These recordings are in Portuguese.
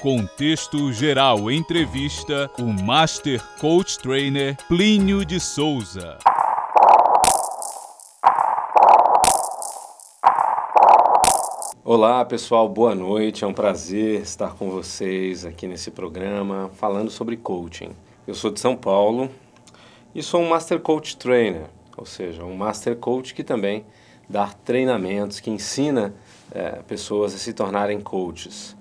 Contexto Geral entrevista o Master Coach Trainer Plínio de Souza. Olá pessoal, boa noite, é um prazer estar com vocês aqui nesse programa falando sobre coaching. Eu sou de São Paulo e sou um Master Coach Trainer, ou seja, um Master Coach que também dá treinamentos, que ensina pessoas a se tornarem coaches.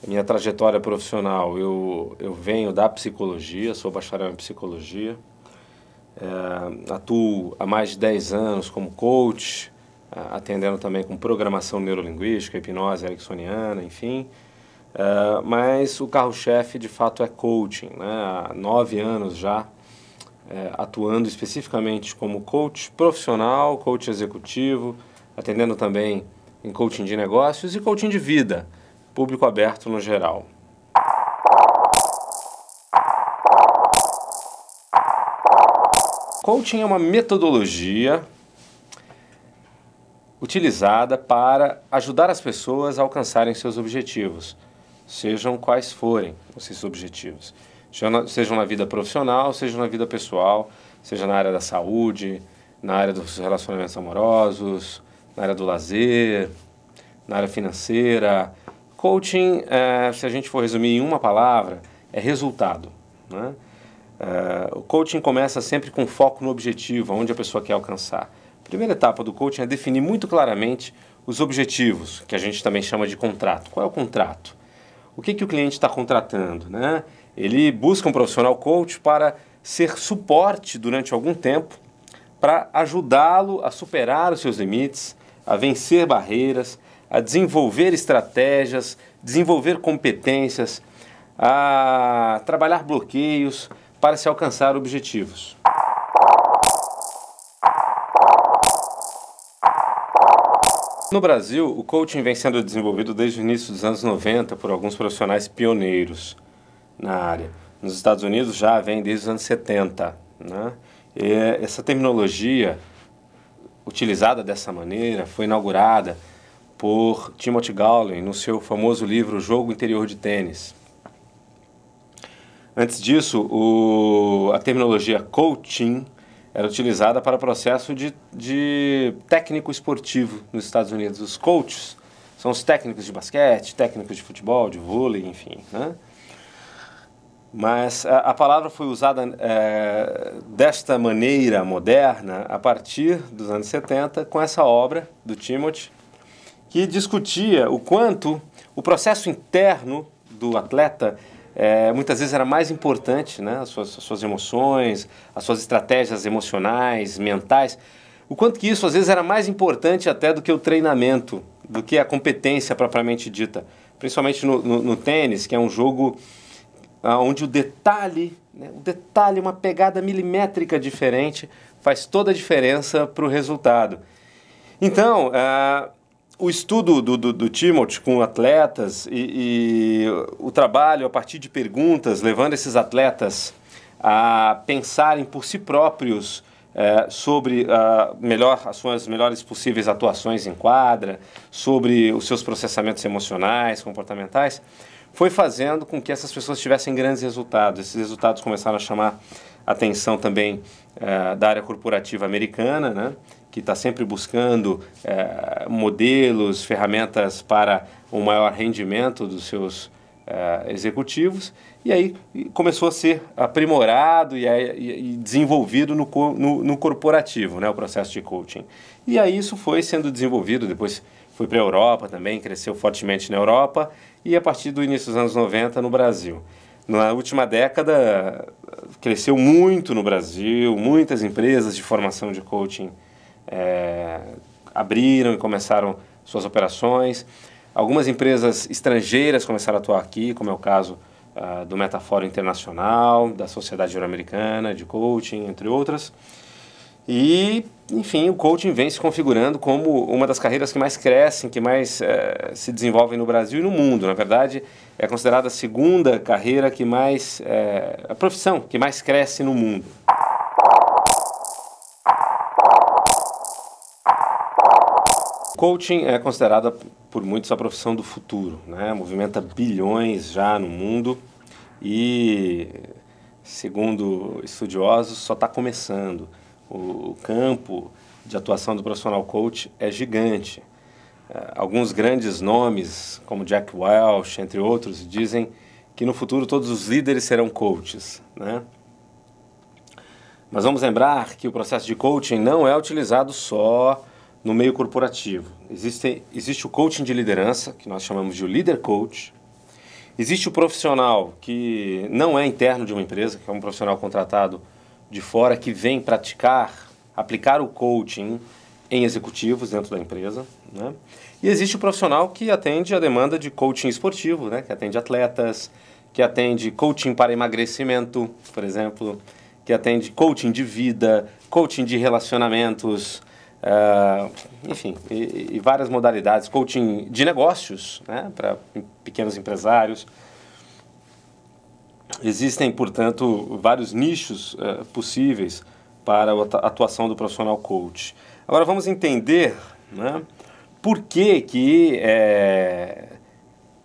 Minha trajetória profissional, eu venho da psicologia, sou bacharel em psicologia, atuo há mais de 10 anos como coach, atendendo também com programação neurolinguística, hipnose ericksoniana, enfim. Mas o carro-chefe, de fato, é coaching, né? Há 9 anos já atuando especificamente como coach profissional, coach executivo, atendendo também em coaching de negócios e coaching de vida, público aberto no geral. Coaching é uma metodologia utilizada para ajudar as pessoas a alcançarem seus objetivos, sejam quais forem esses objetivos, sejam na vida profissional, seja na vida pessoal, seja na área da saúde, na área dos relacionamentos amorosos, na área do lazer, na área financeira. Coaching, se a gente for resumir em uma palavra, é resultado, né? O coaching começa sempre com foco no objetivo, onde a pessoa quer alcançar. A primeira etapa do coaching é definir muito claramente os objetivos, que a gente também chama de contrato. Qual é o contrato? O que o cliente está contratando, né? Ele busca um profissional coach para ser suporte durante algum tempo, para ajudá-lo a superar os seus limites, a vencer barreiras, a desenvolver estratégias, desenvolver competências, a trabalhar bloqueios para se alcançar objetivos. No Brasil, o coaching vem sendo desenvolvido desde o início dos anos 90 por alguns profissionais pioneiros na área. Nos Estados Unidos já vem desde os anos 70, né? E essa terminologia utilizada dessa maneira foi inaugurada por Timothy Galway no seu famoso livro Jogo Interior de Tênis. Antes disso, a terminologia coaching era utilizada para o processo de técnico esportivo nos Estados Unidos. Os coaches são os técnicos de basquete, técnicos de futebol, de vôlei, enfim, né? Mas a palavra foi usada desta maneira moderna a partir dos anos 70 com essa obra do Timothy, que discutia o quanto o processo interno do atleta muitas vezes era mais importante, né? As suas emoções, as suas estratégias emocionais, mentais, o quanto que isso às vezes era mais importante até do que o treinamento, do que a competência propriamente dita. Principalmente no tênis, que é um jogo onde o detalhe, uma pegada milimétrica diferente, faz toda a diferença para o resultado. Então, o estudo do Timothy com atletas e o trabalho a partir de perguntas, levando esses atletas a pensarem por si próprios sobre as suas melhores possíveis atuações em quadra, sobre os seus processamentos emocionais, comportamentais, foi fazendo com que essas pessoas tivessem grandes resultados. Esses resultados começaram a chamar a atenção também da área corporativa americana, né? Que está sempre buscando modelos, ferramentas para um maior rendimento dos seus executivos, e aí começou a ser aprimorado e desenvolvido no corporativo, né, o processo de coaching. E aí isso foi sendo desenvolvido, depois foi para a Europa também, cresceu fortemente na Europa, e a partir do início dos anos 90 no Brasil. Na última década cresceu muito no Brasil, muitas empresas de formação de coaching abriram e começaram suas operações. Algumas empresas estrangeiras começaram a atuar aqui, como é o caso do Metafórum Internacional, da Sociedade Euro-Americana de Coaching, entre outras. E, enfim, o coaching vem se configurando como uma das carreiras que mais crescem, que mais se desenvolvem no Brasil e no mundo. Na verdade, é considerada a segunda carreira que mais, a profissão que mais cresce no mundo. Coaching é considerada por muitos a profissão do futuro, né? Movimenta bilhões já no mundo e, segundo estudiosos, só está começando. O campo de atuação do profissional coach é gigante. Alguns grandes nomes, como Jack Welch, entre outros, dizem que no futuro todos os líderes serão coaches, né? Mas vamos lembrar que o processo de coaching não é utilizado só no meio corporativo. Existe o coaching de liderança, que nós chamamos de o leader coach. Existe o profissional que não é interno de uma empresa, que é um profissional contratado de fora, que vem aplicar o coaching em executivos dentro da empresa, né? E existe o profissional que atende a demanda de coaching esportivo, né? Que atende atletas, que atende coaching para emagrecimento, por exemplo, que atende coaching de vida, coaching de relacionamentos, enfim, e várias modalidades, coaching de negócios, né, para pequenos empresários. Existem, portanto, vários nichos possíveis para a atuação do profissional coach. Agora vamos entender, né, por que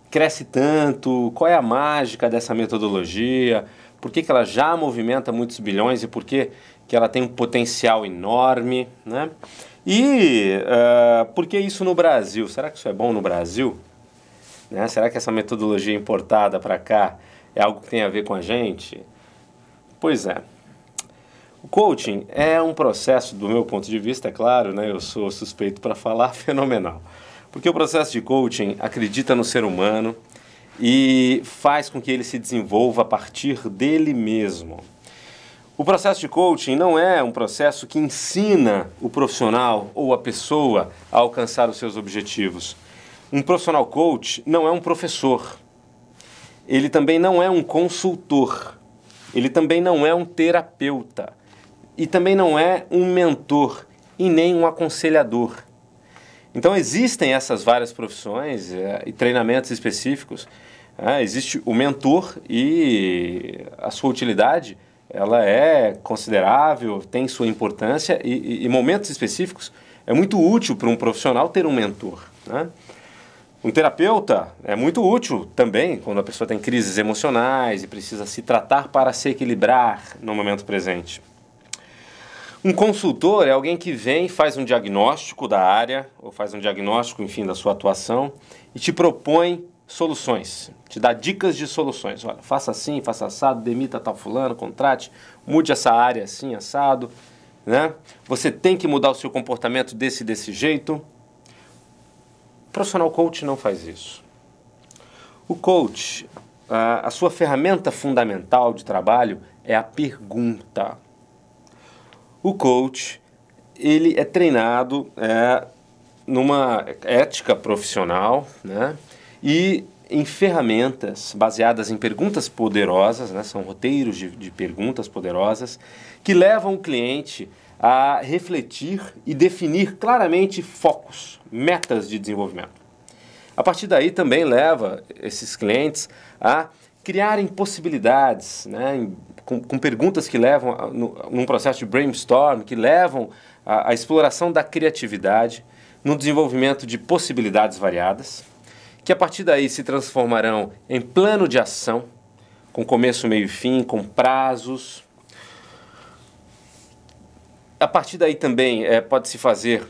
cresce tanto, qual é a mágica dessa metodologia, por que ela já movimenta muitos bilhões e por que ela tem um potencial enorme, né? E por que isso no Brasil? Será que isso é bom no Brasil? Né? Será que essa metodologia importada para cá é algo que tem a ver com a gente? Pois é. O coaching é um processo, do meu ponto de vista, é claro, né? Eu sou suspeito para falar, fenomenal. Porque o processo de coaching acredita no ser humano e faz com que ele se desenvolva a partir dele mesmo. O processo de coaching não é um processo que ensina o profissional ou a pessoa a alcançar os seus objetivos. Um profissional coach não é um professor. Ele também não é um consultor. Ele também não é um terapeuta. E também não é um mentor e nem um aconselhador. Então existem essas várias profissões e treinamentos específicos. Existe o mentor e a sua utilidade ela é considerável, tem sua importância e em momentos específicos é muito útil para um profissional ter um mentor, né? Um terapeuta é muito útil também quando a pessoa tem crises emocionais e precisa se tratar para se equilibrar no momento presente. Um consultor é alguém que vem, faz um diagnóstico da área, ou faz um diagnóstico, enfim, da sua atuação, e te propõe soluções, te dá dicas de soluções. Olha, faça assim, faça assado, demita tal fulano, contrate, mude essa área assim, assado, né? Você tem que mudar o seu comportamento desse jeito. O profissional coach não faz isso. O coach, a sua ferramenta fundamental de trabalho é a pergunta. O coach, ele é treinado numa ética profissional, né? E em ferramentas baseadas em perguntas poderosas, né? São roteiros de perguntas poderosas que levam o cliente a refletir e definir claramente focos, metas de desenvolvimento. A partir daí também leva esses clientes a criarem possibilidades, né? Com perguntas que levam num processo de brainstorm, que levam à exploração da criatividade, no desenvolvimento de possibilidades variadas, que a partir daí se transformarão em plano de ação, com começo, meio e fim, com prazos. A partir daí também pode-se fazer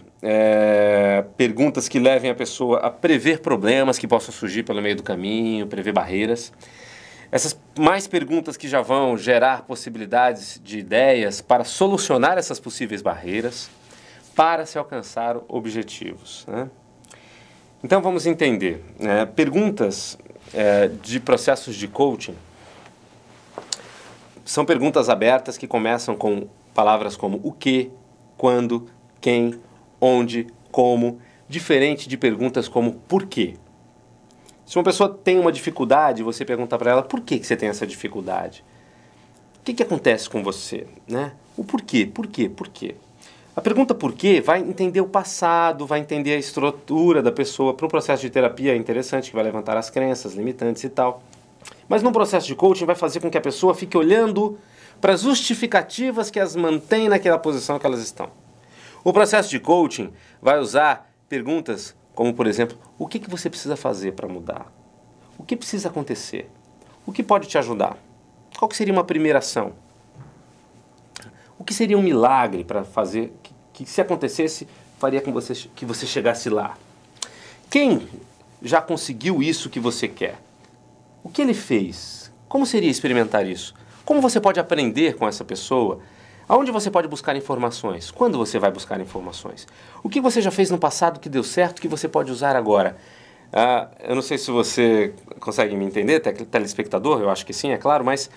perguntas que levem a pessoa a prever problemas que possam surgir pelo meio do caminho, prever barreiras. Essas mais perguntas que já vão gerar possibilidades de ideias para solucionar essas possíveis barreiras, para se alcançar objetivos, né? Então vamos entender. Perguntas de processos de coaching são perguntas abertas que começam com palavras como o que, quando, quem, onde, como, diferente de perguntas como por quê. Se uma pessoa tem uma dificuldade, você pergunta para ela por que você tem essa dificuldade. O que acontece com você, né? O porquê, porquê, porquê. A pergunta por quê vai entender o passado, vai entender a estrutura da pessoa. Para um processo de terapia é interessante, que vai levantar as crenças limitantes e tal. Mas num processo de coaching vai fazer com que a pessoa fique olhando para as justificativas que as mantêm naquela posição que elas estão. O processo de coaching vai usar perguntas como, por exemplo, o que você precisa fazer para mudar? O que precisa acontecer? O que pode te ajudar? Qual que seria uma primeira ação? O que seria um milagre para fazer que se acontecesse, faria com que você chegasse lá? Quem já conseguiu isso que você quer? O que ele fez? Como seria experimentar isso? Como você pode aprender com essa pessoa? Aonde você pode buscar informações? Quando você vai buscar informações? O que você já fez no passado que deu certo que você pode usar agora? Eu não sei se você consegue me entender, telespectador, eu acho que sim, é claro, mas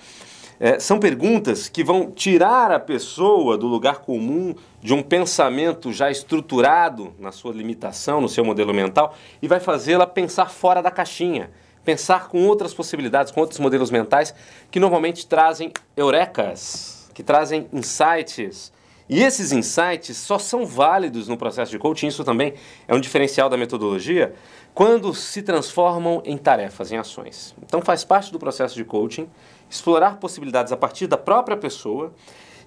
são perguntas que vão tirar a pessoa do lugar comum, de um pensamento já estruturado na sua limitação, no seu modelo mental, e vai fazê-la pensar fora da caixinha, pensar com outras possibilidades, com outros modelos mentais, que normalmente trazem eurecas, que trazem insights. E esses insights só são válidos no processo de coaching, isso também é um diferencial da metodologia, quando se transformam em tarefas, em ações. Então faz parte do processo de coaching explorar possibilidades a partir da própria pessoa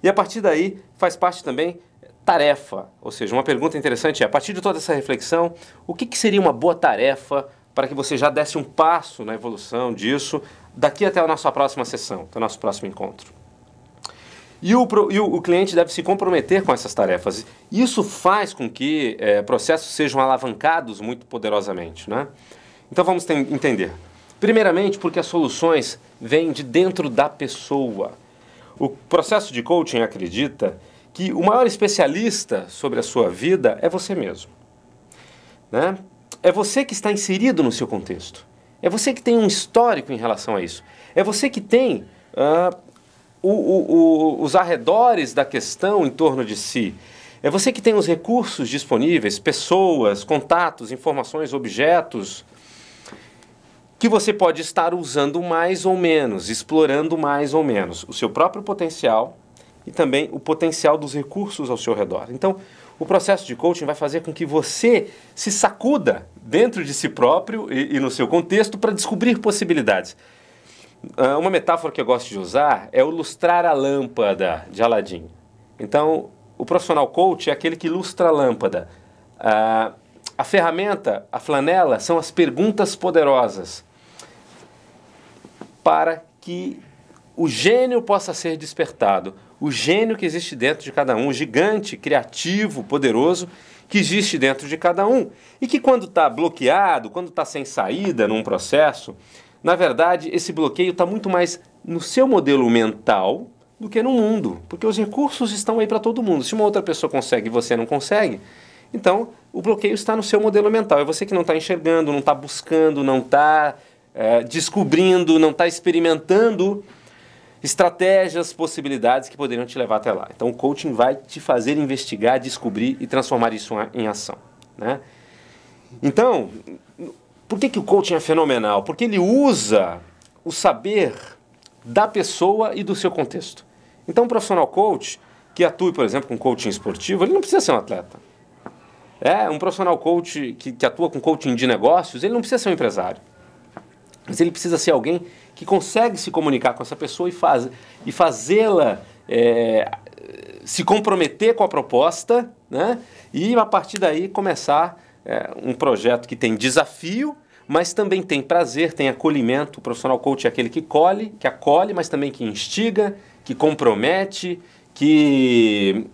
e a partir daí faz parte também tarefa, ou seja, uma pergunta interessante é, a partir de toda essa reflexão, o que seria uma boa tarefa para que você já desse um passo na evolução disso daqui até a nossa próxima sessão, até o nosso próximo encontro. E o cliente deve se comprometer com essas tarefas. Isso faz com que processos sejam alavancados muito poderosamente, né? Então vamos entender. Primeiramente, porque as soluções vêm de dentro da pessoa. O processo de coaching acredita que o maior especialista sobre a sua vida é você mesmo, né? É você que está inserido no seu contexto. É você que tem um histórico em relação a isso. É você que tem os arredores da questão em torno de si. É você que tem os recursos disponíveis, pessoas, contatos, informações, objetos, que você pode estar usando mais ou menos, explorando mais ou menos o seu próprio potencial e também o potencial dos recursos ao seu redor. Então, o processo de coaching vai fazer com que você se sacuda dentro de si próprio e no seu contexto para descobrir possibilidades. Uma metáfora que eu gosto de usar é o lustrar a lâmpada de Aladim. Então, o profissional coach é aquele que lustra a lâmpada. A ferramenta, a flanela, são as perguntas poderosas para que o gênio possa ser despertado. O gênio que existe dentro de cada um, o gigante, criativo, poderoso, que existe dentro de cada um. E que quando está bloqueado, quando está sem saída num processo, na verdade, esse bloqueio está muito mais no seu modelo mental do que no mundo, porque os recursos estão aí para todo mundo. Se uma outra pessoa consegue e você não consegue, então o bloqueio está no seu modelo mental. É você que não está enxergando, não está buscando, não está descobrindo, não está experimentando estratégias, possibilidades que poderiam te levar até lá. Então o coaching vai te fazer investigar, descobrir e transformar isso em ação, né? Então, por que o coaching é fenomenal? Porque ele usa o saber da pessoa e do seu contexto. Então, um profissional coach que atue, por exemplo, com coaching esportivo, ele não precisa ser um atleta. Um profissional coach que atua com coaching de negócios, ele não precisa ser um empresário. Mas ele precisa ser alguém que consegue se comunicar com essa pessoa e fazê-la se comprometer com a proposta, né? E, a partir daí, começar um projeto que tem desafio, mas também tem prazer, tem acolhimento. O profissional coach é aquele que acolhe, mas também que instiga, que compromete, que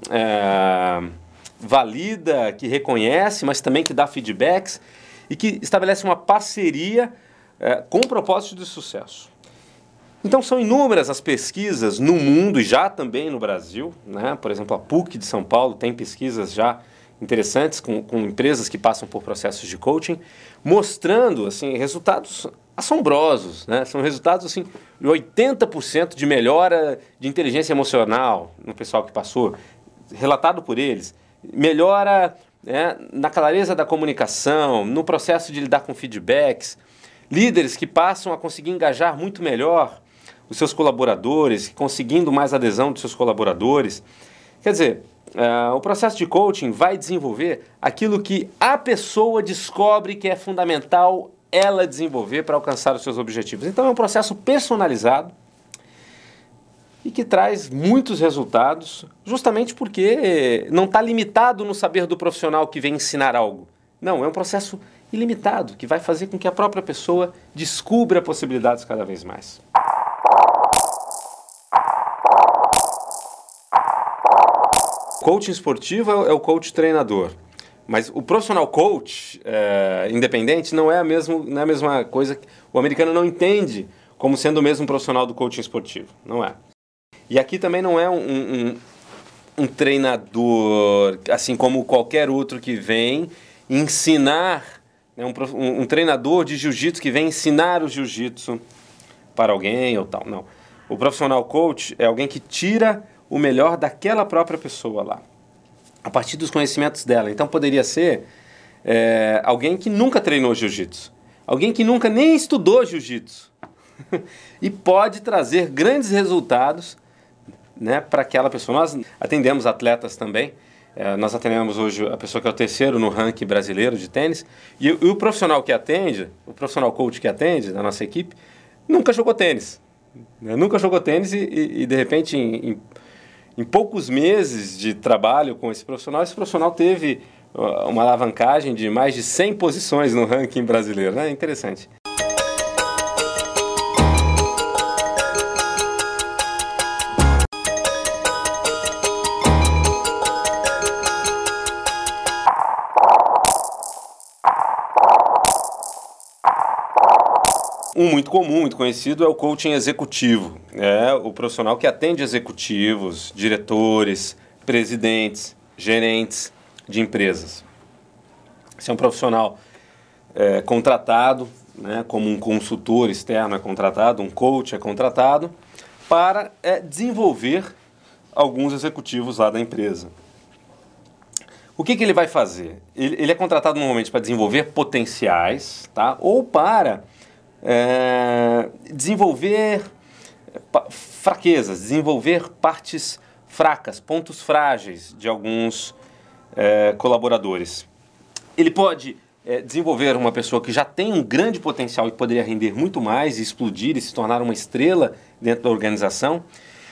valida, que reconhece, mas também que dá feedbacks e que estabelece uma parceria com um propósito de sucesso. Então são inúmeras as pesquisas no mundo e já também no Brasil, né? Por exemplo, a PUC de São Paulo tem pesquisas já interessantes com empresas que passam por processos de coaching, mostrando assim, resultados assombrosos, né? São resultados assim, de 80% de melhora de inteligência emocional no pessoal que passou, relatado por eles, melhora na clareza da comunicação, no processo de lidar com feedbacks, líderes que passam a conseguir engajar muito melhor os seus colaboradores, conseguindo mais adesão dos seus colaboradores. Quer dizer, o processo de coaching vai desenvolver aquilo que a pessoa descobre que é fundamental ela desenvolver para alcançar os seus objetivos. Então é um processo personalizado e que traz muitos resultados, justamente porque não está limitado no saber do profissional que vem ensinar algo. Não, é um processo ilimitado, que vai fazer com que a própria pessoa descubra possibilidades cada vez mais. Coaching esportivo é o coach treinador, mas o profissional coach independente não é a mesma coisa. O americano não entende como sendo o mesmo profissional do coaching esportivo, não é. E aqui também não é um treinador, assim como qualquer outro que vem ensinar, né, um treinador de jiu-jitsu que vem ensinar o jiu-jitsu para alguém ou tal, não. O profissional coach é alguém que tira o melhor daquela própria pessoa lá, a partir dos conhecimentos dela. Então poderia ser alguém que nunca treinou jiu-jitsu, alguém que nunca nem estudou jiu-jitsu e pode trazer grandes resultados, né, para aquela pessoa. Nós atendemos atletas também. Nós atendemos hoje a pessoa que é o terceiro no ranking brasileiro de tênis, e o profissional que atende, o profissional coach que atende da nossa equipe, nunca jogou tênis. Nunca jogou tênis e de repente, em poucos meses de trabalho com esse profissional teve uma alavancagem de mais de 100 posições no ranking brasileiro. Né? Interessante. Um muito comum, muito conhecido é o coaching executivo. É o profissional que atende executivos, diretores, presidentes, gerentes de empresas. Esse é um profissional contratado, né, como um consultor externo é contratado, um coach é contratado, para desenvolver alguns executivos lá da empresa. O que ele vai fazer? Ele é contratado normalmente para desenvolver potenciais, tá? Ou para desenvolver fraquezas, desenvolver partes fracas, pontos frágeis de alguns colaboradores. Ele pode desenvolver uma pessoa que já tem um grande potencial e poderia render muito mais, explodir e se tornar uma estrela dentro da organização.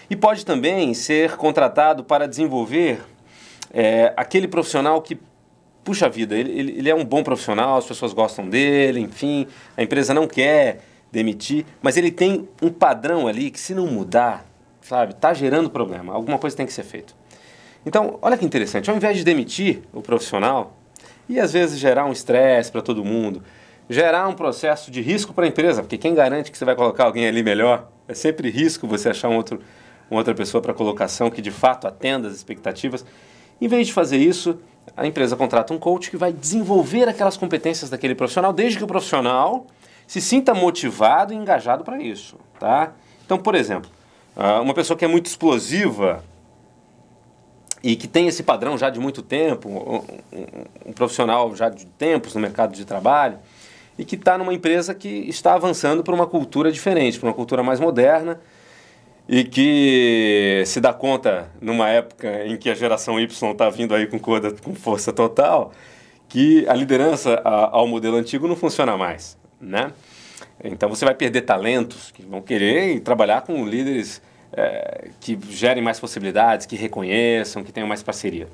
E pode também ser contratado para desenvolver aquele profissional que, puxa vida, ele é um bom profissional, as pessoas gostam dele, enfim, a empresa não quer demitir, mas ele tem um padrão ali que, se não mudar, sabe, está gerando problema, alguma coisa tem que ser feita. Então, olha que interessante, ao invés de demitir o profissional e às vezes gerar um estresse para todo mundo, gerar um processo de risco para a empresa, porque quem garante que você vai colocar alguém ali melhor? É sempre risco você achar uma outra pessoa para colocação que de fato atenda as expectativas. Em vez de fazer isso, a empresa contrata um coach que vai desenvolver aquelas competências daquele profissional, desde que o profissional se sinta motivado e engajado para isso, tá? Então, por exemplo, uma pessoa que é muito explosiva e que tem esse padrão já de muito tempo, um profissional já de tempos no mercado de trabalho, e que está numa empresa que está avançando para uma cultura diferente, para uma cultura mais moderna, e que se dá conta, numa época em que a geração Y está vindo aí com força total, que a liderança ao modelo antigo não funciona mais, né? Então você vai perder talentos que vão querer trabalhar com líderes que gerem mais possibilidades, que reconheçam, que tenham mais parceria.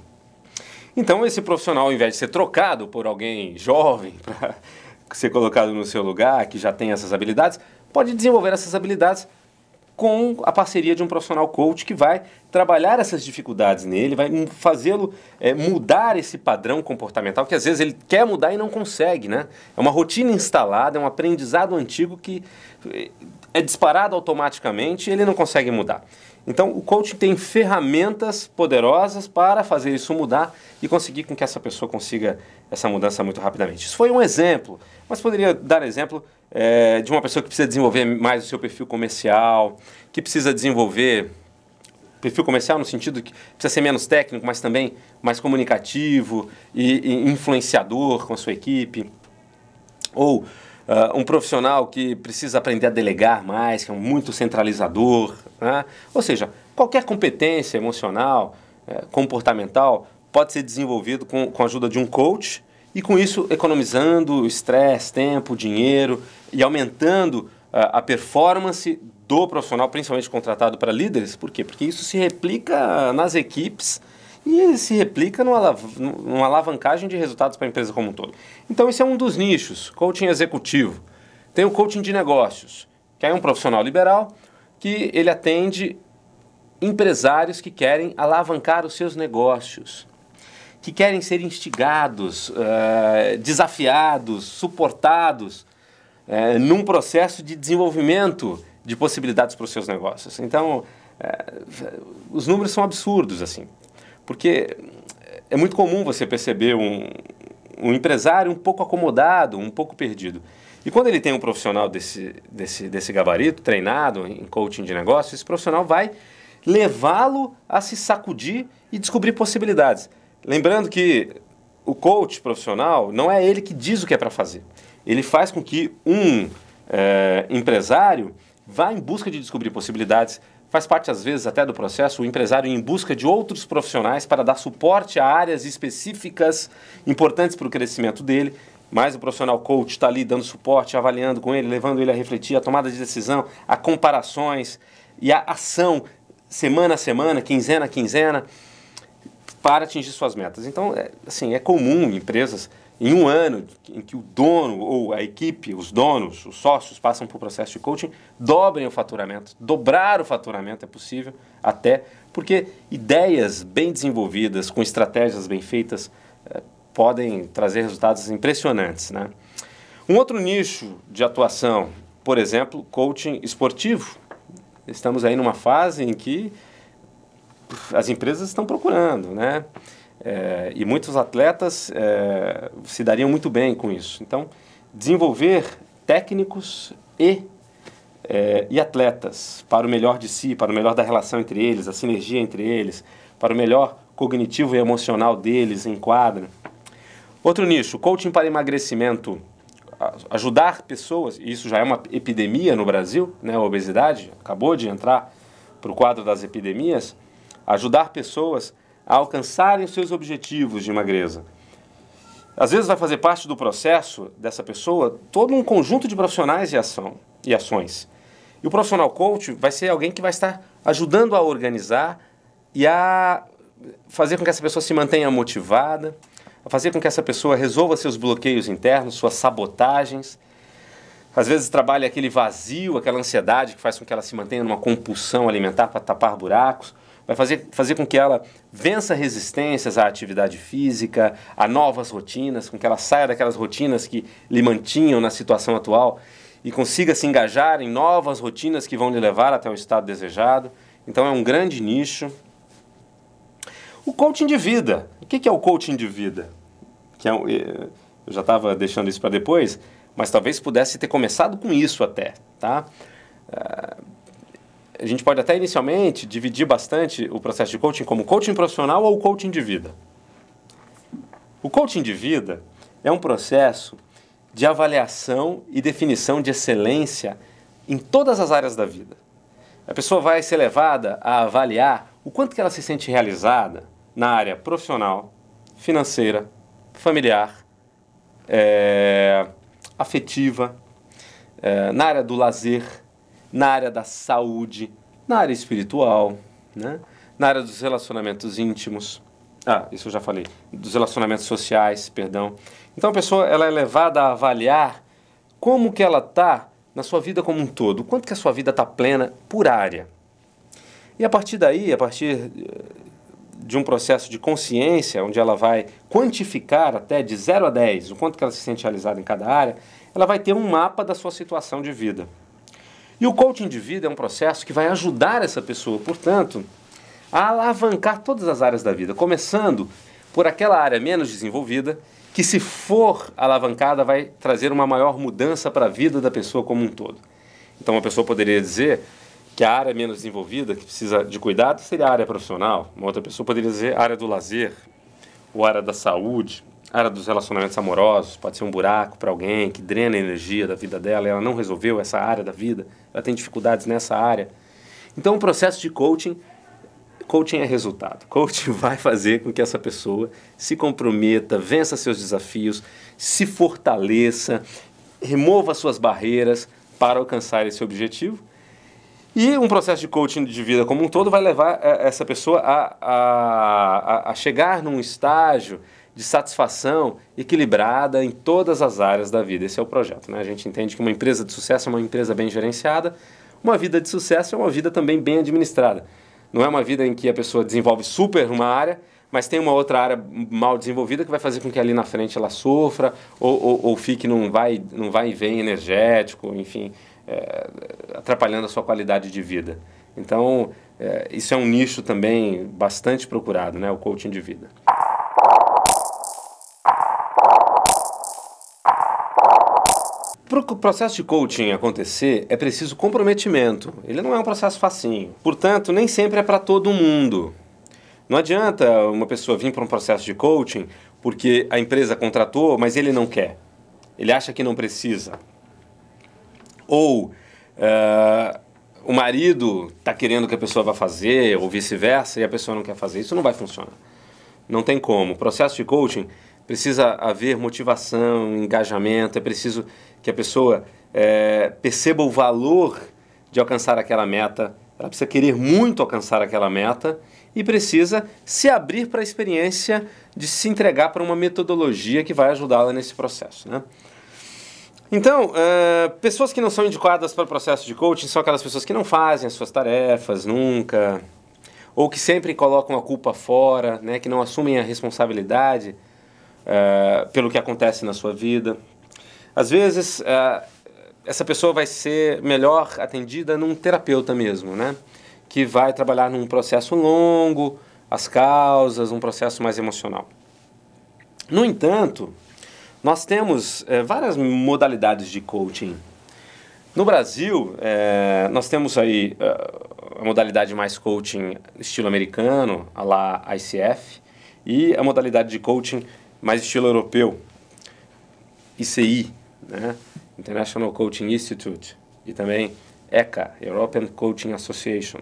Então esse profissional, ao invés de ser trocado por alguém jovem para ser colocado no seu lugar, que já tem essas habilidades, pode desenvolver essas habilidades com a parceria de um profissional coach que vai trabalhar essas dificuldades nele, vai fazê-lo mudar esse padrão comportamental que às vezes ele quer mudar e não consegue, né? É uma rotina instalada, é um aprendizado antigo que é disparado automaticamente e ele não consegue mudar. Então o coaching tem ferramentas poderosas para fazer isso mudar e conseguir com que essa pessoa consiga essa mudança muito rapidamente. Isso foi um exemplo, mas poderia dar exemplo de uma pessoa que precisa desenvolver mais o seu perfil comercial, que precisa desenvolver perfil comercial no sentido que precisa ser menos técnico, mas também mais comunicativo e influenciador com a sua equipe. Ou um profissional que precisa aprender a delegar mais, que é muito centralizador, né? Ou seja, qualquer competência emocional, comportamental, pode ser desenvolvido com a ajuda de um coach e com isso economizando estresse, tempo, dinheiro e aumentando a performance do profissional, principalmente contratado para líderes. Por quê? Porque isso se replica nas equipes e se replica numa alavancagem de resultados para a empresa como um todo. Então, esse é um dos nichos, coaching executivo. Tem o coaching de negócios, que é um profissional liberal que ele atende empresários que querem alavancar os seus negócios, que querem ser instigados, desafiados, suportados num processo de desenvolvimento de possibilidades para os seus negócios. Então, os números são absurdos, assim, porque é muito comum você perceber um empresário um pouco acomodado, um pouco perdido. E quando ele tem um profissional desse gabarito, treinado em coaching de negócio, esse profissional vai levá-lo a se sacudir e descobrir possibilidades. Lembrando que o coach profissional não é ele que diz o que é para fazer. Ele faz com que um empresário vá em busca de descobrir possibilidades. Faz parte, às vezes, até do processo, o empresário ir em busca de outros profissionais para dar suporte a áreas específicas importantes para o crescimento dele. Mas o profissional coach está ali dando suporte, avaliando com ele, levando ele a refletir, a tomada de decisão, a comparações e a ação semana a semana, quinzena a quinzena, para atingir suas metas. Então, é comum em empresas, em um ano em que o dono ou a equipe, os donos, os sócios passam por processo de coaching, dobrem o faturamento. Dobrar o faturamento é possível até, porque ideias bem desenvolvidas, com estratégias bem feitas, podem trazer resultados impressionantes, né? Um outro nicho de atuação, por exemplo, coaching esportivo. Estamos aí numa fase em que as empresas estão procurando, né? E muitos atletas se dariam muito bem com isso. Então, desenvolver técnicos e atletas para o melhor de si, para o melhor da relação entre eles, a sinergia entre eles, para o melhor cognitivo e emocional deles em quadra. Outro nicho, coaching para emagrecimento, ajudar pessoas, e isso já é uma epidemia no Brasil, né, a obesidade acabou de entrar para o quadro das epidemias, ajudar pessoas a alcançarem os seus objetivos de magreza. Às vezes vai fazer parte do processo dessa pessoa todo um conjunto de profissionais e ações. E o profissional coach vai ser alguém que vai estar ajudando a organizar e a fazer com que essa pessoa se mantenha motivada, a fazer com que essa pessoa resolva seus bloqueios internos, suas sabotagens. Às vezes trabalha aquele vazio, aquela ansiedade que faz com que ela se mantenha numa compulsão alimentar para tapar buracos. Vai fazer com que ela vença resistências à atividade física, a novas rotinas, com que ela saia daquelas rotinas que lhe mantinham na situação atual e consiga se engajar em novas rotinas que vão lhe levar até o estado desejado. Então é um grande nicho. O coaching de vida. O que é o coaching de vida? Eu já estava deixando isso para depois, mas talvez pudesse ter começado com isso até, tá? A gente pode até inicialmente dividir bastante o processo de coaching como coaching profissional ou coaching de vida. O coaching de vida é um processo de avaliação e definição de excelência em todas as áreas da vida. A pessoa vai ser levada a avaliar o quanto que ela se sente realizada na área profissional, financeira, familiar, afetiva, na área do lazer, na área da saúde, na área espiritual, né? Na área dos relacionamentos íntimos. Isso eu já falei. Dos relacionamentos sociais, perdão. Então a pessoa ela é levada a avaliar como que ela está na sua vida como um todo, o quanto que a sua vida está plena por área. E a partir daí, a partir de um processo de consciência, onde ela vai quantificar até de 0 a 10 o quanto que ela se sente realizada em cada área, ela vai ter um mapa da sua situação de vida. E o coaching de vida é um processo que vai ajudar essa pessoa, portanto, a alavancar todas as áreas da vida, começando por aquela área menos desenvolvida, que se for alavancada vai trazer uma maior mudança para a vida da pessoa como um todo. Então uma pessoa poderia dizer que a área menos desenvolvida, que precisa de cuidado, seria a área profissional. Uma outra pessoa poderia dizer a área do lazer, ou a área da saúde, a área dos relacionamentos amorosos. Pode ser um buraco para alguém que drena a energia da vida dela, ela não resolveu essa área da vida, ela tem dificuldades nessa área. Então o processo de coaching é resultado. Coaching vai fazer com que essa pessoa se comprometa, vença seus desafios, se fortaleça, remova suas barreiras para alcançar esse objetivo. E um processo de coaching de vida como um todo vai levar essa pessoa a chegar num estágio de satisfação equilibrada em todas as áreas da vida. Esse é o projeto, né? A gente entende que uma empresa de sucesso é uma empresa bem gerenciada, uma vida de sucesso é uma vida também bem administrada. Não é uma vida em que a pessoa desenvolve super uma área, mas tem uma outra área mal desenvolvida que vai fazer com que ali na frente ela sofra ou fique num vai e vem energético, enfim, atrapalhando a sua qualidade de vida. Então, isso é um nicho também bastante procurado, né? O coaching de vida. Para o processo de coaching acontecer, é preciso comprometimento. Ele não é um processo facinho. Portanto, nem sempre é para todo mundo. Não adianta uma pessoa vir para um processo de coaching porque a empresa contratou, mas ele não quer. Ele acha que não precisa. Ou o marido está querendo que a pessoa vá fazer, ou vice-versa, e a pessoa não quer fazer. Isso não vai funcionar. Não tem como. O processo de coaching precisa haver motivação, engajamento, é preciso que a pessoa perceba o valor de alcançar aquela meta, ela precisa querer muito alcançar aquela meta e precisa se abrir para a experiência de se entregar para uma metodologia que vai ajudá-la nesse processo, né? Então, pessoas que não são indicadas para o processo de coaching são aquelas pessoas que não fazem as suas tarefas nunca, ou que sempre colocam a culpa fora, né, que não assumem a responsabilidade pelo que acontece na sua vida. Às vezes, essa pessoa vai ser melhor atendida num terapeuta mesmo, né, que vai trabalhar num processo longo, as causas, um processo mais emocional. No entanto, nós temos várias modalidades de coaching. No Brasil, nós temos aí a modalidade mais coaching estilo americano, a lá ICF, e a modalidade de coaching mais estilo europeu, ICI, né? International Coaching Institute, e também ECA, European Coaching Association.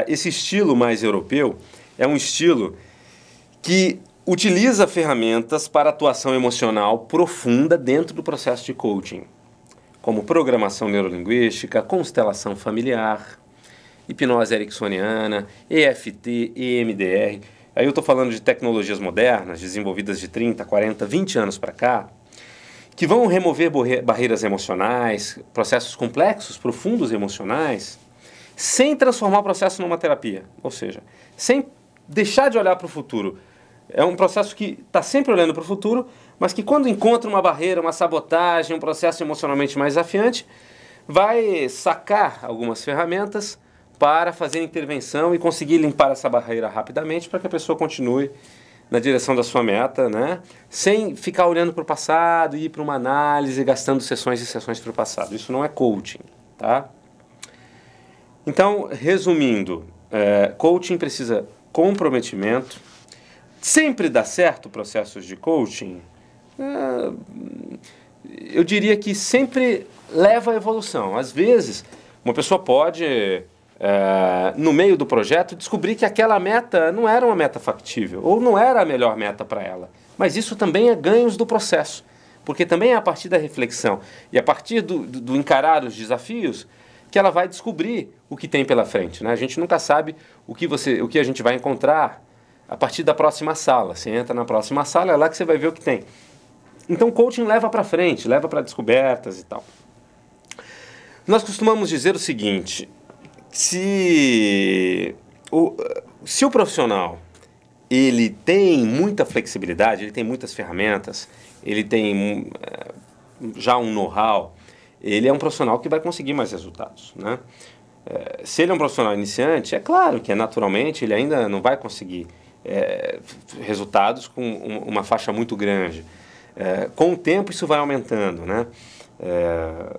Esse estilo mais europeu é um estilo que utiliza ferramentas para atuação emocional profunda dentro do processo de coaching, como programação neurolinguística, constelação familiar, hipnose ericksoniana, EFT, EMDR. Aí eu estou falando de tecnologias modernas, desenvolvidas de 30, 40, 20 anos para cá, que vão remover barreiras emocionais, processos complexos, profundos emocionais, sem transformar o processo numa terapia. Ou seja, sem deixar de olhar para o futuro. É um processo que está sempre olhando para o futuro, mas que quando encontra uma barreira, uma sabotagem, um processo emocionalmente mais desafiante, vai sacar algumas ferramentas para fazer intervenção e conseguir limpar essa barreira rapidamente para que a pessoa continue na direção da sua meta, né? Sem ficar olhando para o passado e ir para uma análise, gastando sessões e sessões para o passado. Isso não é coaching, tá? Então, resumindo, coaching precisa comprometimento. Sempre dá certo processos de coaching? Eu diria que sempre leva à evolução. Às vezes, uma pessoa pode, no meio do projeto, descobrir que aquela meta não era uma meta factível, ou não era a melhor meta para ela. Mas isso também é ganhos do processo, porque também é a partir da reflexão e a partir do encarar os desafios que ela vai descobrir o que tem pela frente, né? A gente nunca sabe o que a gente vai encontrar a partir da próxima sala. Você entra na próxima sala, é lá que você vai ver o que tem. Então, coaching leva para frente, leva para descobertas e tal. Nós costumamos dizer o seguinte: se o profissional ele tem muita flexibilidade, ele tem muitas ferramentas, ele tem já um know-how, ele é um profissional que vai conseguir mais resultados, né? Se ele é um profissional iniciante, é claro que naturalmente ele ainda não vai conseguir resultados com uma faixa muito grande. Com o tempo isso vai aumentando, né?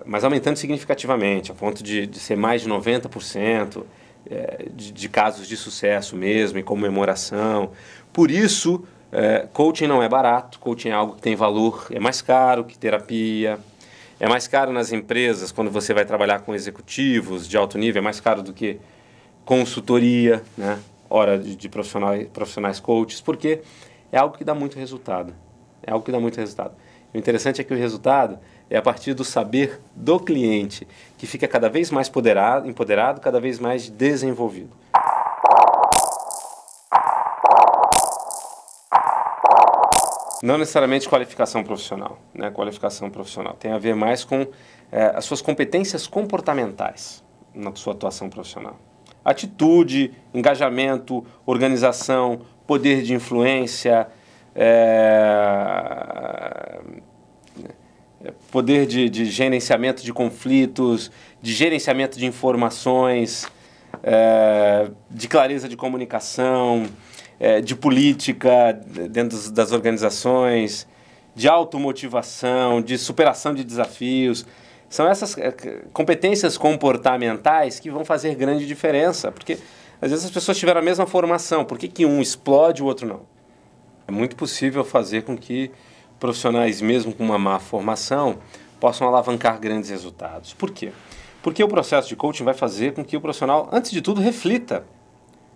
Mas aumentando significativamente, a ponto de ser mais de 90% de casos de sucesso mesmo, em comemoração. Por isso, coaching não é barato, coaching é algo que tem valor, é mais caro que terapia, é mais caro nas empresas, quando você vai trabalhar com executivos de alto nível, é mais caro do que consultoria, né? Hora de profissionais coaches, porque é algo que dá muito resultado. É algo que dá muito resultado. O interessante é que o resultado é a partir do saber do cliente, que fica cada vez mais empoderado, cada vez mais desenvolvido. Não necessariamente qualificação profissional, né? Qualificação profissional tem a ver mais com as suas competências comportamentais na sua atuação profissional. Atitude, engajamento, organização, poder de influência, poder de gerenciamento de conflitos, de gerenciamento de informações, de clareza de comunicação, de política dentro das organizações, de automotivação, de superação de desafios. São essas competências comportamentais que vão fazer grande diferença, porque às vezes as pessoas tiveram a mesma formação, por que um explode e o outro não? É muito possível fazer com que profissionais, mesmo com uma má formação, possam alavancar grandes resultados. Por quê? Porque o processo de coaching vai fazer com que o profissional, antes de tudo, reflita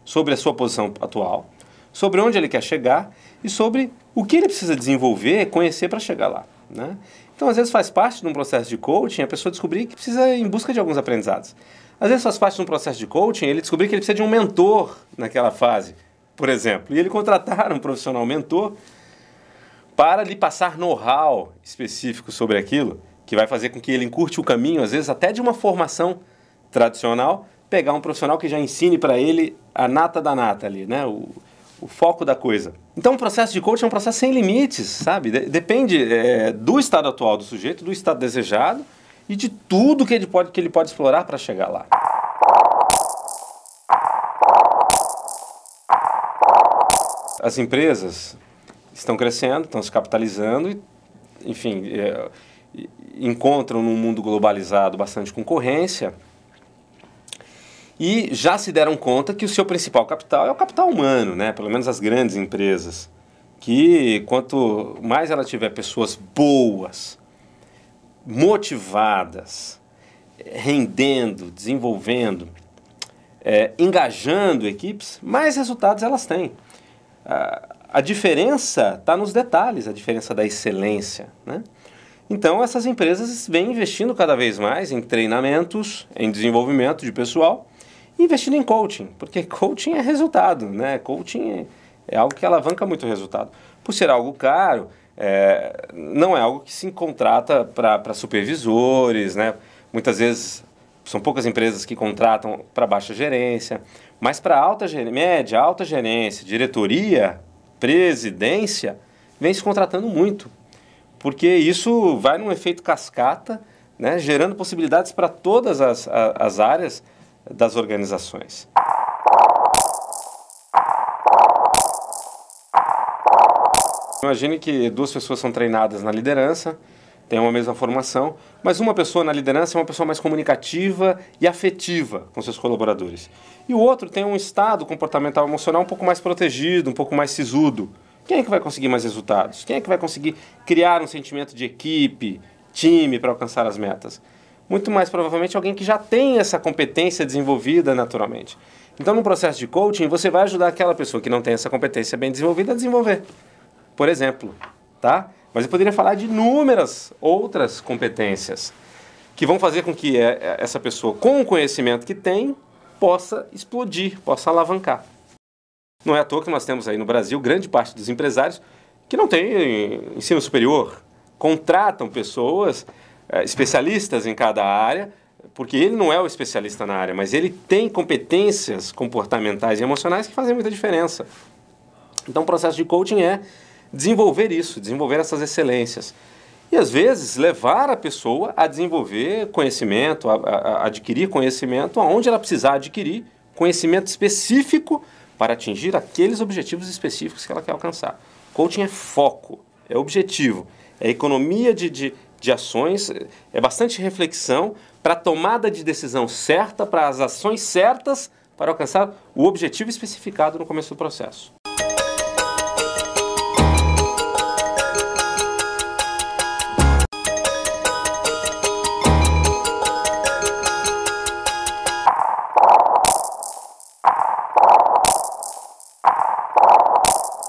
sobre a sua posição atual, sobre onde ele quer chegar e sobre o que ele precisa desenvolver, conhecer para chegar lá, né? Então, às vezes faz parte de um processo de coaching a pessoa descobrir que precisa ir em busca de alguns aprendizados. Às vezes faz parte de um processo de coaching ele descobrir que ele precisa de um mentor naquela fase, por exemplo, e ele contratar um profissional mentor para lhe passar know-how específico sobre aquilo, que vai fazer com que ele encurte o caminho, às vezes até de uma formação tradicional, pegar um profissional que já ensine para ele a nata da nata ali, né? O foco da coisa. Então, o processo de coaching é um processo sem limites, sabe? Depende do estado atual do sujeito, do estado desejado e de tudo que ele pode explorar para chegar lá. As empresas estão crescendo, estão se capitalizando e, enfim, encontram num mundo globalizado bastante concorrência e já se deram conta que o seu principal capital é o capital humano, né? Pelo menos as grandes empresas, que quanto mais ela tiver pessoas boas, motivadas, rendendo, desenvolvendo, engajando equipes, mais resultados elas têm. A diferença está nos detalhes, a diferença da excelência, né? Então, essas empresas vêm investindo cada vez mais em treinamentos, em desenvolvimento de pessoal, e investindo em coaching, porque coaching é resultado, né? Coaching é algo que alavanca muito o resultado. Por ser algo caro, não é algo que se contrata para supervisores, né? Muitas vezes são poucas empresas que contratam para baixa gerência, mas para média, alta gerência, diretoria, presidência, vem se contratando muito, porque isso vai num efeito cascata, né, gerando possibilidades para todas as áreas das organizações. Imagine que duas pessoas são treinadas na liderança, têm uma mesma formação, mas uma pessoa na liderança é uma pessoa mais comunicativa e afetiva com seus colaboradores. E o outro tem um estado comportamental emocional um pouco mais protegido, um pouco mais sisudo. Quem é que vai conseguir mais resultados? Quem é que vai conseguir criar um sentimento de equipe, time para alcançar as metas? Muito mais provavelmente alguém que já tem essa competência desenvolvida naturalmente. Então, no processo de coaching, você vai ajudar aquela pessoa que não tem essa competência bem desenvolvida a desenvolver. Por exemplo, tá? Mas eu poderia falar de inúmeras outras competências que vão fazer com que essa pessoa, com o conhecimento que tem, possa explodir, possa alavancar. Não é à toa que nós temos aí no Brasil grande parte dos empresários que não têm ensino superior, contratam pessoas especialistas em cada área, porque ele não é o especialista na área, mas ele tem competências comportamentais e emocionais que fazem muita diferença. Então, o processo de coaching é desenvolver isso, desenvolver essas excelências. E, às vezes, levar a pessoa a desenvolver conhecimento, a adquirir conhecimento onde ela precisar adquirir conhecimento específico para atingir aqueles objetivos específicos que ela quer alcançar. Coaching é foco, é objetivo, é economia de ações, é bastante reflexão para a tomada de decisão certa, para as ações certas, para alcançar o objetivo especificado no começo do processo.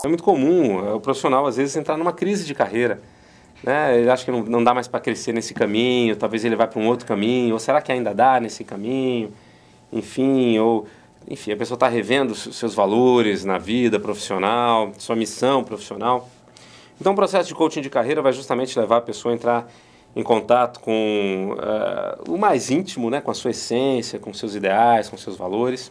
É muito comum o profissional, às vezes, entrar numa crise de carreira. né? Ele acha que não dá mais para crescer nesse caminho, talvez ele vá para um outro caminho, ou será que ainda dá nesse caminho? Enfim, a pessoa está revendo seus valores na vida profissional, sua missão profissional. Então, o processo de coaching de carreira vai justamente levar a pessoa a entrar em contato com o mais íntimo, né? Com a sua essência, com seus ideais, com seus valores.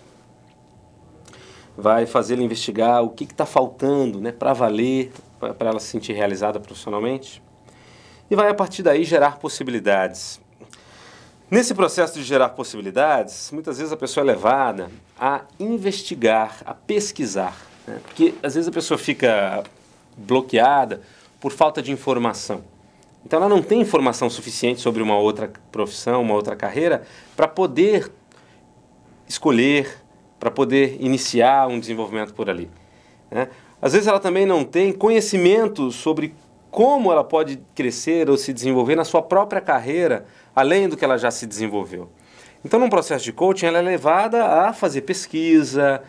Vai fazê-la investigar o que está faltando, né? Para valer, para ela se sentir realizada profissionalmente. E vai, a partir daí, gerar possibilidades. Nesse processo de gerar possibilidades, muitas vezes a pessoa é levada a investigar, a pesquisar, né? Porque às vezes a pessoa fica bloqueada por falta de informação. Então ela não tem informação suficiente sobre uma outra profissão, uma outra carreira, para poder escolher, para poder iniciar um desenvolvimento por ali, né? Às vezes ela também não tem conhecimento sobre como ela pode crescer ou se desenvolver na sua própria carreira, além do que ela já se desenvolveu. Então, num processo de coaching, ela é levada a fazer pesquisa,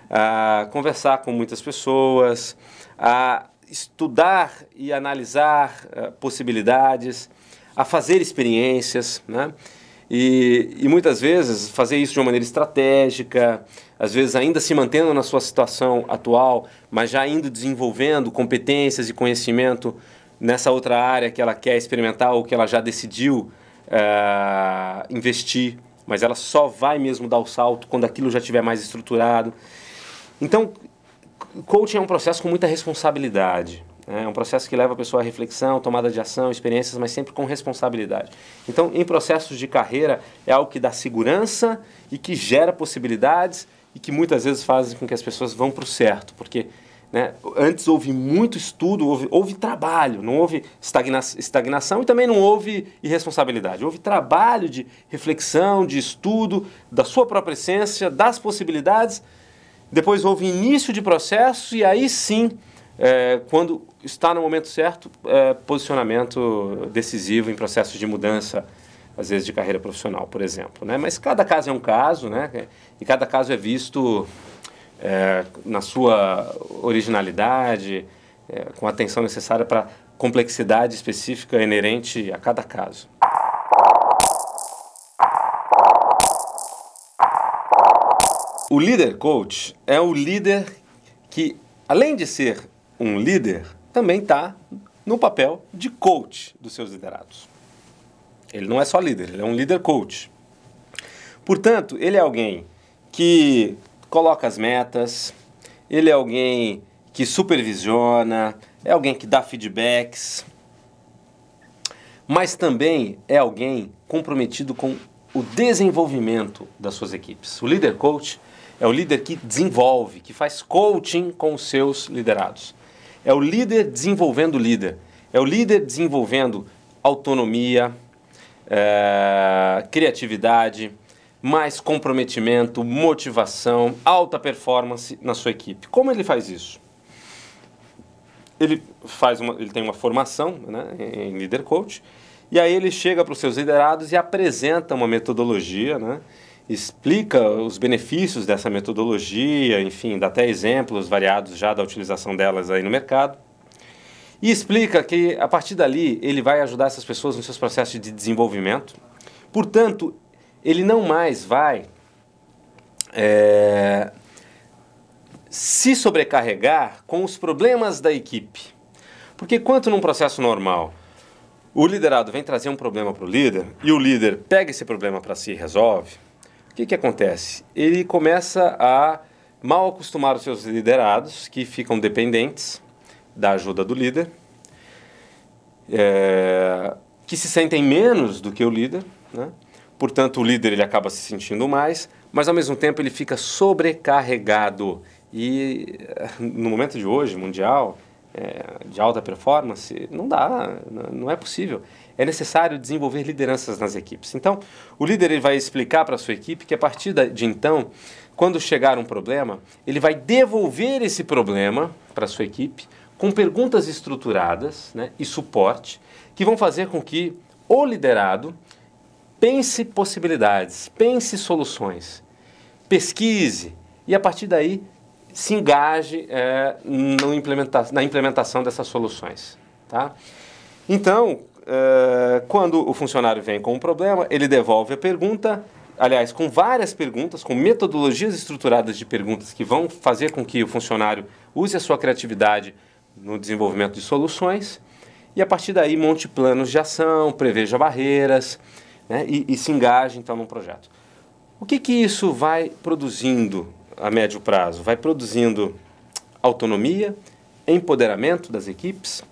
a conversar com muitas pessoas, a estudar e analisar possibilidades, a fazer experiências, né? E muitas vezes fazer isso de uma maneira estratégica, às vezes ainda se mantendo na sua situação atual, mas já indo desenvolvendo competências e conhecimento nessa outra área que ela quer experimentar ou que ela já decidiu investir, mas ela só vai mesmo dar o salto quando aquilo já estiver mais estruturado. Então, coaching é um processo com muita responsabilidade. É um processo que leva a pessoa à reflexão, tomada de ação, experiências, mas sempre com responsabilidade. Então, em processos de carreira, é algo que dá segurança e que gera possibilidades e que muitas vezes fazem com que as pessoas vão para o certo, porque, né, antes houve muito estudo, houve trabalho, não houve estagnação e também não houve irresponsabilidade. Houve trabalho de reflexão, de estudo da sua própria essência, das possibilidades. Depois houve início de processo e aí sim, quando está no momento certo, posicionamento decisivo em processos de mudança, às vezes de carreira profissional, por exemplo, né? Mas cada caso é um caso, né? E cada caso é visto na sua originalidade, com a atenção necessária para a complexidade específica inerente a cada caso. O líder coach é o líder que, além de ser um líder, também está no papel de coach dos seus liderados. Ele não é só líder, ele é um líder coach. Portanto, ele é alguém que coloca as metas, ele é alguém que supervisiona, é alguém que dá feedbacks, mas também é alguém comprometido com o desenvolvimento das suas equipes. O líder coach é o líder que desenvolve, que faz coaching com os seus liderados. É o líder desenvolvendo o líder. É o líder desenvolvendo autonomia, criatividade, mais comprometimento, motivação, alta performance na sua equipe. Como ele faz isso? Ele tem uma formação, né, em líder coach, e aí ele chega para os seus liderados e apresenta uma metodologia, né, explica os benefícios dessa metodologia, enfim, dá até exemplos variados já da utilização delas aí no mercado, e explica que a partir dali ele vai ajudar essas pessoas nos seus processos de desenvolvimento. Portanto, ele não mais vai se sobrecarregar com os problemas da equipe. Porque enquanto num processo normal, o liderado vem trazer um problema para o líder e o líder pega esse problema para si e resolve, o que acontece? Ele começa a mal acostumar os seus liderados, que ficam dependentes da ajuda do líder, que se sentem menos do que o líder, né? Portanto, o líder ele acaba se sentindo mais, mas ao mesmo tempo ele fica sobrecarregado. E no momento de hoje, mundial, de alta performance, não dá, não é possível. É necessário desenvolver lideranças nas equipes. Então, o líder ele vai explicar para a sua equipe que a partir de então, quando chegar um problema, ele vai devolver esse problema para a sua equipe com perguntas estruturadas, né, e suporte, que vão fazer com que o liderado pense possibilidades, pense soluções, pesquise e a partir daí se engaje na implementação dessas soluções, tá? Então, quando o funcionário vem com um problema, ele devolve a pergunta, aliás, com várias perguntas, com metodologias estruturadas de perguntas que vão fazer com que o funcionário use a sua criatividade no desenvolvimento de soluções, e a partir daí monte planos de ação, preveja barreiras, né, e se engaje então num projeto. O que isso vai produzindo a médio prazo? Vai produzindo autonomia, empoderamento das equipes,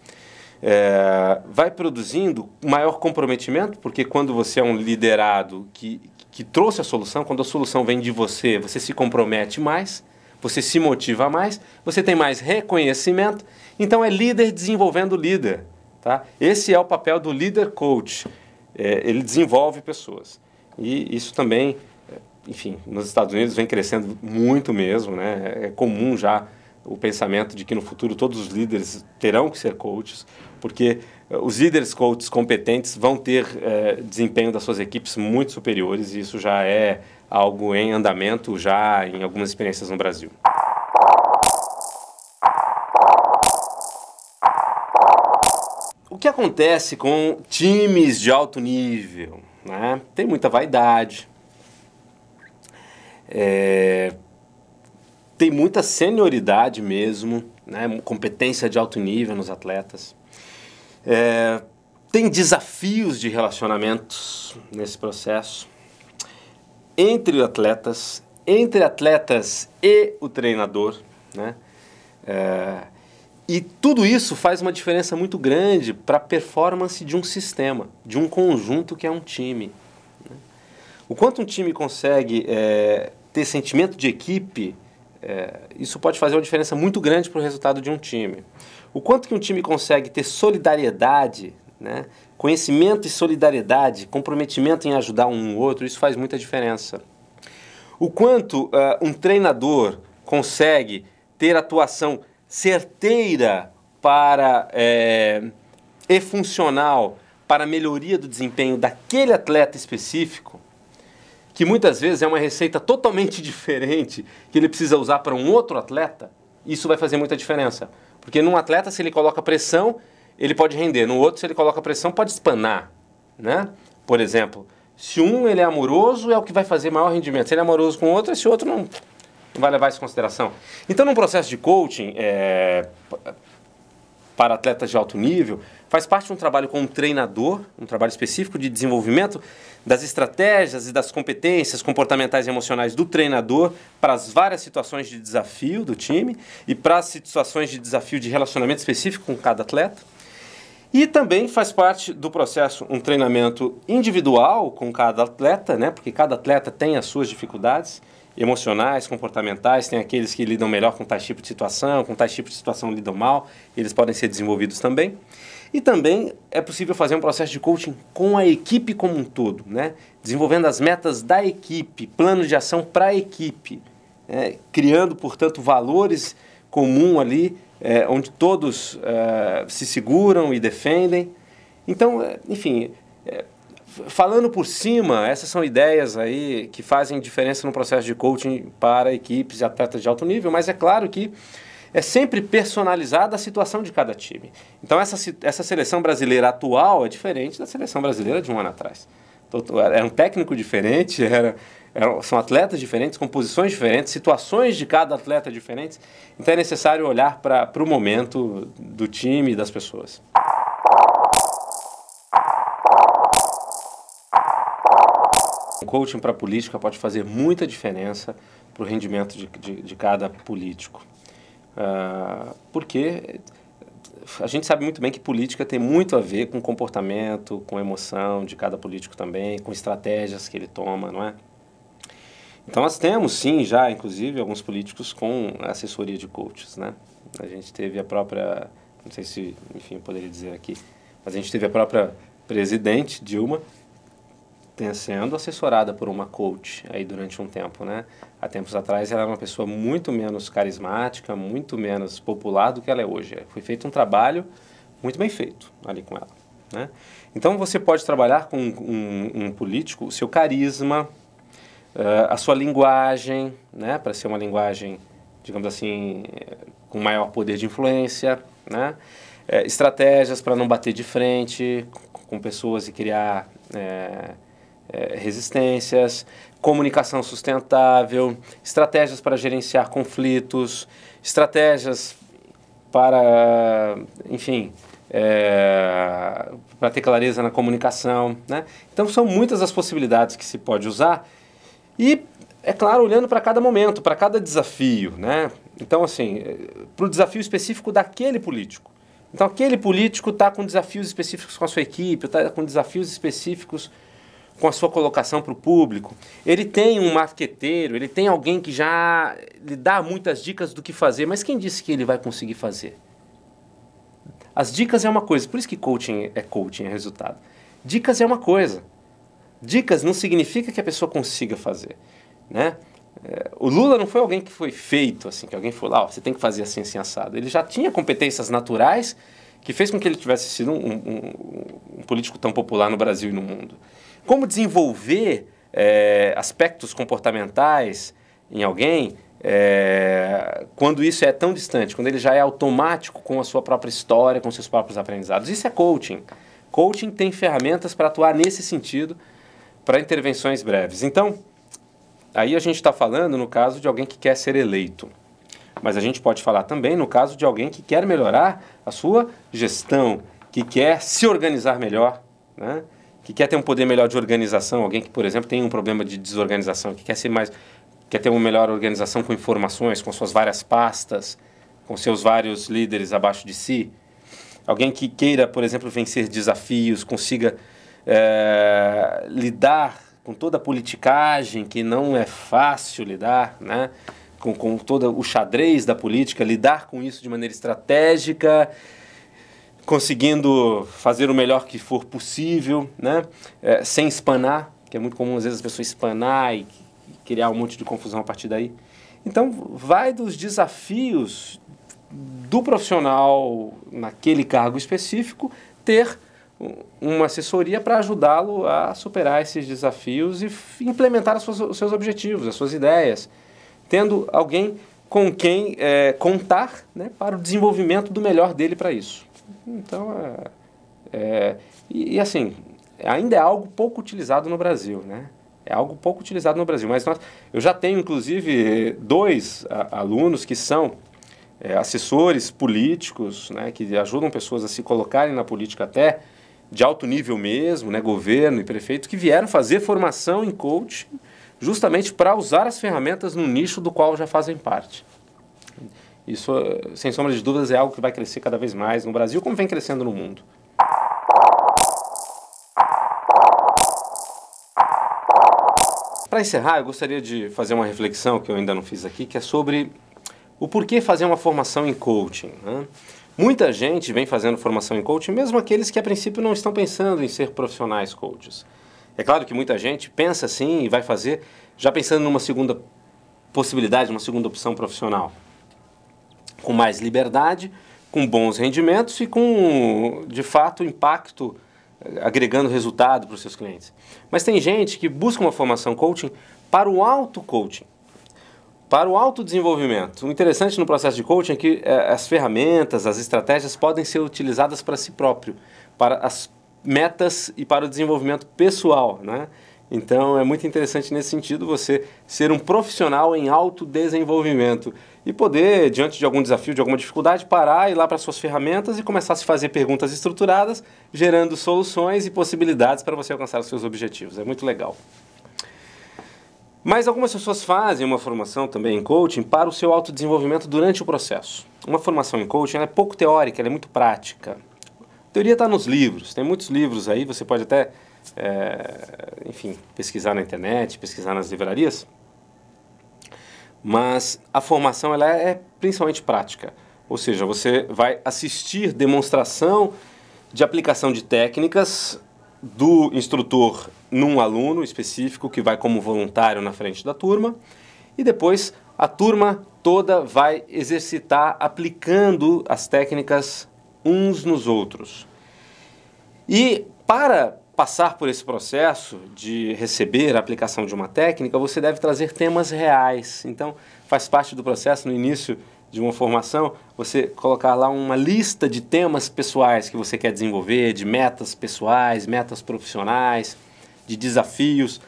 vai produzindo maior comprometimento, porque quando você é um liderado que trouxe a solução, quando a solução vem de você, você se compromete mais, você se motiva mais, você tem mais reconhecimento, então é líder desenvolvendo líder. Tá? Esse é o papel do líder coach, ele desenvolve pessoas. E isso também, enfim, nos Estados Unidos vem crescendo muito mesmo, né? É comum já o pensamento de que no futuro todos os líderes terão que ser coaches, porque os líderes coaches competentes vão ter desempenho das suas equipes muito superiores, e isso já é algo em andamento já em algumas experiências no Brasil. O que acontece com times de alto nível? Né? Tem muita vaidade, tem muita senioridade mesmo, né? Competência de alto nível nos atletas. Tem desafios de relacionamentos nesse processo entre atletas e o treinador, né? E tudo isso faz uma diferença muito grande para a performance de um sistema, de um conjunto que é um time. Né? O quanto um time consegue ter sentimento de equipe, isso pode fazer uma diferença muito grande para o resultado de um time. O quanto que um time consegue ter solidariedade, né? Conhecimento e solidariedade, comprometimento em ajudar um no outro, isso faz muita diferença. O quanto um treinador consegue ter atuação certeira e funcional para a melhoria do desempenho daquele atleta específico, que muitas vezes é uma receita totalmente diferente que ele precisa usar para um outro atleta, isso vai fazer muita diferença. Porque num atleta, se ele coloca pressão, ele pode render. No outro, se ele coloca pressão, pode espanar. Né? Por exemplo, se um ele é amoroso, é o que vai fazer maior rendimento. Se ele é amoroso com o outro, esse outro não vai levar isso em consideração. Então, num processo de coaching para atletas de alto nível, faz parte de um trabalho com um treinador, um trabalho específico de desenvolvimento das estratégias e das competências comportamentais e emocionais do treinador para as várias situações de desafio do time e para as situações de desafio de relacionamento específico com cada atleta. E também faz parte do processo um treinamento individual com cada atleta, né? Porque cada atleta tem as suas dificuldades emocionais, comportamentais, tem aqueles que lidam melhor com tais tipo de situação, com tais tipo de situação lidam mal, eles podem ser desenvolvidos também. E também é possível fazer um processo de coaching com a equipe como um todo, né? Desenvolvendo as metas da equipe, planos de ação para a equipe, criando, portanto, valores comuns ali, onde todos se seguram e defendem. Então, enfim, falando por cima, essas são ideias aí que fazem diferença no processo de coaching para equipes e atletas de alto nível, mas é claro que é sempre personalizada a situação de cada time. Então, essa seleção brasileira atual é diferente da seleção brasileira de um ano atrás. Era um técnico diferente, são atletas diferentes, com posições diferentes, situações de cada atleta diferentes. Então, é necessário olhar para o momento do time e das pessoas. O coaching para a política pode fazer muita diferença para o rendimento de cada político. Porque a gente sabe muito bem que política tem muito a ver com comportamento, com emoção de cada político também, com estratégias que ele toma, não é? Então nós temos sim já, inclusive, alguns políticos com assessoria de coaches, né? A gente teve a própria, não sei se, enfim, eu poderia dizer aqui, mas a gente teve a própria presidente Dilma sendo assessorada por uma coach aí durante um tempo, né? Há tempos atrás ela era uma pessoa muito menos carismática, muito menos popular do que ela é hoje. Foi feito um trabalho muito bem feito ali com ela, né? Então você pode trabalhar com um político, o seu carisma, a sua linguagem, né? Para ser uma linguagem, digamos assim, com maior poder de influência, né? estratégias para não bater de frente com pessoas e criar resistências, comunicação sustentável, estratégias para gerenciar conflitos, estratégias para, enfim, para ter clareza na comunicação, né? Então são muitas as possibilidades que se pode usar e, é claro, olhando para cada momento, para cada desafio, né? Então, assim, para o desafio específico daquele político. Então, aquele político está com desafios específicos com a sua equipe, está com desafios específicos com a sua colocação para o público. Ele tem um marqueteiro, ele tem alguém que já lhe dá muitas dicas do que fazer, mas quem disse que ele vai conseguir fazer? As dicas é uma coisa, por isso que coaching é resultado. Dicas é uma coisa. Dicas não significa que a pessoa consiga fazer, né? O Lula não foi alguém que foi feito assim, que alguém falou, lá, você tem que fazer assim, assim, assado. Ele já tinha competências naturais que fez com que ele tivesse sido um político tão popular no Brasil e no mundo. Como desenvolver aspectos comportamentais em alguém quando isso é tão distante, quando ele já é automático com a sua própria história, com seus próprios aprendizados. Isso é coaching. Coaching tem ferramentas para atuar nesse sentido, para intervenções breves. Então, aí a gente está falando no caso de alguém que quer ser eleito. Mas a gente pode falar também no caso de alguém que quer melhorar a sua gestão, que quer se organizar melhor, né? Que quer ter um poder melhor de organização, alguém que, por exemplo, tem um problema de desorganização, que quer ter uma melhor organização com informações, com suas várias pastas, com seus vários líderes abaixo de si. Alguém que queira, por exemplo, vencer desafios, consiga lidar com toda a politicagem, que não é fácil lidar, né? Com todo o xadrez da política, lidar com isso de maneira estratégica, conseguindo fazer o melhor que for possível, né? Sem espanar, que é muito comum às vezes as pessoas espanar e criar um monte de confusão a partir daí. Então, vai dos desafios do profissional naquele cargo específico ter uma assessoria para ajudá-lo a superar esses desafios e implementar os seus objetivos, as suas ideias, tendo alguém com quem contar, né, para o desenvolvimento do melhor dele para isso. Então, e assim, ainda é algo pouco utilizado no Brasil, né? É algo pouco utilizado no Brasil, mas eu já tenho, inclusive, 2 alunos que são assessores políticos, né, que ajudam pessoas a se colocarem na política até de alto nível mesmo, né, governo e prefeito, que vieram fazer formação em coaching justamente para usar as ferramentas no nicho do qual já fazem parte. Isso, sem sombra de dúvidas, é algo que vai crescer cada vez mais no Brasil, como vem crescendo no mundo. Para encerrar, eu gostaria de fazer uma reflexão que eu ainda não fiz aqui, que é sobre o porquê fazer uma formação em coaching, né? Muita gente vem fazendo formação em coaching, mesmo aqueles que a princípio não estão pensando em ser profissionais coaches. É claro que muita gente pensa assim e vai fazer já pensando numa segunda possibilidade, uma segunda opção profissional. Com mais liberdade, com bons rendimentos e com, de fato, impacto, agregando resultado para os seus clientes. Mas tem gente que busca uma formação coaching para o auto-coaching, para o autodesenvolvimento. O interessante no processo de coaching é que as ferramentas, as estratégias podem ser utilizadas para si próprio, para as metas e para o desenvolvimento pessoal, né? Então é muito interessante nesse sentido você ser um profissional em autodesenvolvimento e poder, diante de algum desafio, de alguma dificuldade, parar, ir lá para suas ferramentas e começar a se fazer perguntas estruturadas, gerando soluções e possibilidades para você alcançar os seus objetivos. É muito legal. Mas algumas pessoas fazem uma formação também em coaching para o seu autodesenvolvimento durante o processo. Uma formação em coaching ela é pouco teórica, ela é muito prática. A teoria está nos livros, tem muitos livros aí, você pode até, enfim, pesquisar na internet, pesquisar nas livrarias. Mas a formação ela é principalmente prática, ou seja, você vai assistir demonstração de aplicação de técnicas do instrutor num aluno específico que vai como voluntário na frente da turma e depois a turma toda vai exercitar aplicando as técnicas uns nos outros. E para passar por esse processo de receber a aplicação de uma técnica, você deve trazer temas reais. Então, faz parte do processo, no início de uma formação, você colocar lá uma lista de temas pessoais que você quer desenvolver, de metas pessoais, metas profissionais, de desafios.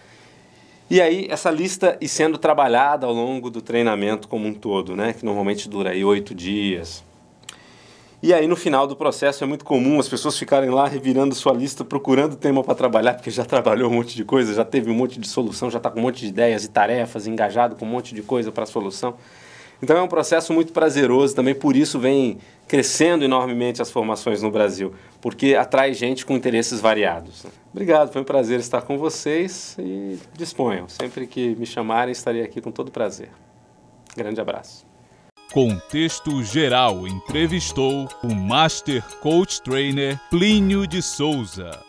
E aí essa lista ir sendo trabalhada ao longo do treinamento como um todo, né? Que normalmente dura aí 8 dias. E aí no final do processo é muito comum as pessoas ficarem lá revirando sua lista, procurando tema para trabalhar, porque já trabalhou um monte de coisa, já teve um monte de solução, já está com um monte de ideias e tarefas, engajado com um monte de coisa para a solução. Então é um processo muito prazeroso, também por isso vem crescendo enormemente as formações no Brasil, porque atrai gente com interesses variados. Obrigado, foi um prazer estar com vocês e disponham. Sempre que me chamarem, estarei aqui com todo prazer. Grande abraço. Contexto Geral entrevistou o Master Coach Trainer Plínio de Souza.